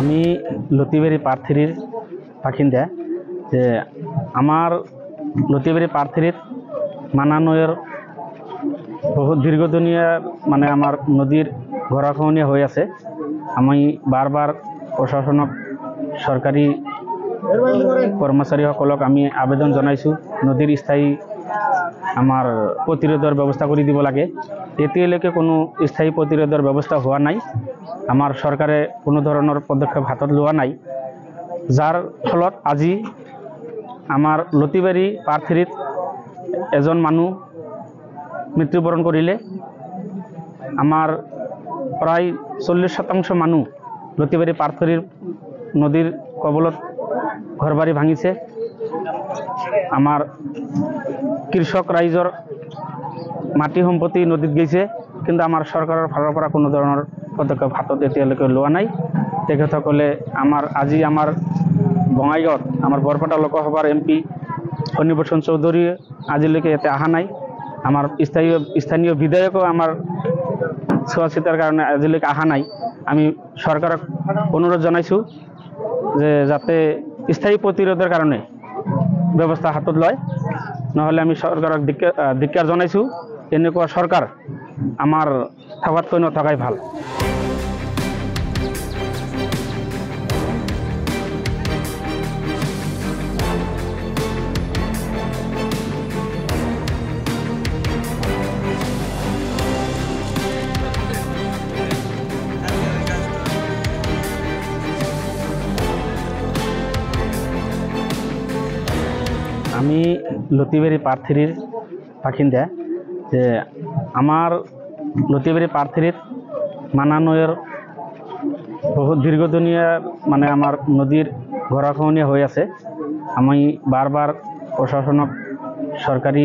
আমি লতিবাড়ি পার্থির বাসিন্দা। যে আমার লতিবাড়ি পার্থির মানানয়ের বহু দীর্ঘদিনীয় আমার নদীর গড়াখহনীয়া হয়ে আছে। আমি বারবার প্রশাসনক সরকারি কর্মচারীসকলক আমি আবেদন জানাইছো নদীর স্থায়ী আমার প্রতিরোধের ব্যবস্থা করে দিব লাগে। এতিয়ালৈকে কোনো স্থায়ী প্রতিরোধের ব্যবস্থা হওয়া নাই। আমার সরকারে কোনো ধরনের পদক্ষেপ হাতত লোৱা নাই, যার ফলত আজি আমার লতিবাড়ি পার্থিত এজন মানুহ মৃত্যুবরণ করিলে। আমার প্রায় 40% মানুষ লতিবাড়ি পার্থির নদীর কবলত ঘরবাড়ি ভাঙিছে। আমার কৃষক রাইজর মাটি সম্পত্তি নদীত গেছে, কিন্তু আমার সরকারের ফালৰ পৰা কোনো ধৰনেৰ পদক্ষেপ হাতত এতিয়ালৈকে লোৱা নাই। তেখেতসকলে আজি আমাৰ বঙাইগাঁৱত আমাৰ বৰপেটা লোকসভাৰ এমপি ফণীভূষণ চৌধুৰী আজিলৈকে ইয়াতে অহা নাই। আমাৰ স্থানীয় বিধায়কও আমাৰ চোৱা চিতাৰ কাৰণে আজিলৈকে অহা নাই। আমি সরকারক অনুরোধ জানাইছো যে যাতে স্থায়ী প্রতিরোধের কারণে ব্যবস্থা হাতত লয়, নহলে আমি সরকারক ধিক্কাৰ জানাইছো। এনেকুৱা সরকার আমার থকাতকৈ নথকাই ভাল। আমি লতিবাড়ি পার্থির বাসিন্দা। যে আমার লতিবাড়ি পার্থির মানানয়ের বহু দীর্ঘদিনীয় আমার নদীর গড়াখহনীয়া হয়ে আছে। আমি বারবার প্রশাসনক সরকারি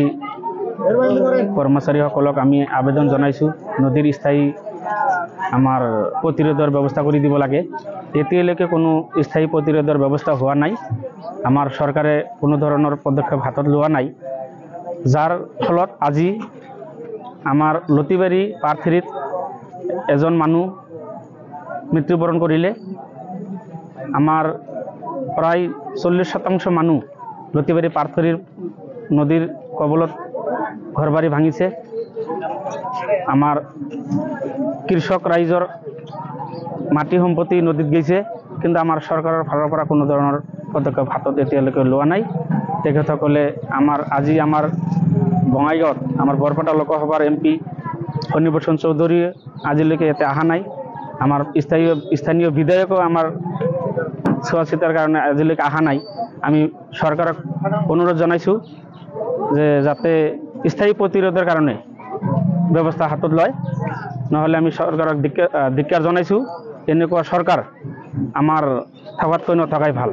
কর্মচারীসকলক আমি আবেদন জানাইছো নদীর স্থায়ী আমার প্রতিরোধের ব্যবস্থা করে দিব লাগে। এতিয়ালৈকে কোনো স্থায়ী প্রতিরোধের ব্যবস্থা হওয়া নাই। আমার সরকারে কোনো ধরনের পদক্ষেপ হাতত লোৱা নাই, যার ফলত আজি আমার লতিবাড়ি পার্থিত এজন মানুহ মৃত্যুবরণ করিলে। আমার প্রায় 40% মানুষ লতিবাড়ি পার্থির নদীর কবলত ঘরবাড়ি ভাঙিছে। আমার কৃষক রাইজর মাটি সম্পত্তি নদীত গেছে, কিন্তু আমার সরকারের ফালৰ পৰা কোনো ধৰনেৰ পদক্ষেপ হাতত এতিয়ালৈকে লোৱা নাই। তেখেতসকলে আজি আমাৰ বঙাইগাঁৱত আমাৰ বৰপেটা লোকসভাৰ এমপি ফণীভূষণ চৌধুৰী আজিলৈকে ইয়াতে অহা নাই। আমাৰ স্থানীয় বিধায়কও আমাৰ চোৱা চিতাৰ কাৰণে আজিলৈকে অহা নাই। আমি সরকারক অনুরোধ জানাইছো যে যাতে স্থায়ী প্রতিরোধের কারণে ব্যবস্থা হাতত লয়, নহলে আমি সরকারক ধিক্কাৰ জানাইছো। এনেকুৱা সৰকাৰ আমাৰ থকাতকৈ নথকাই ভাল।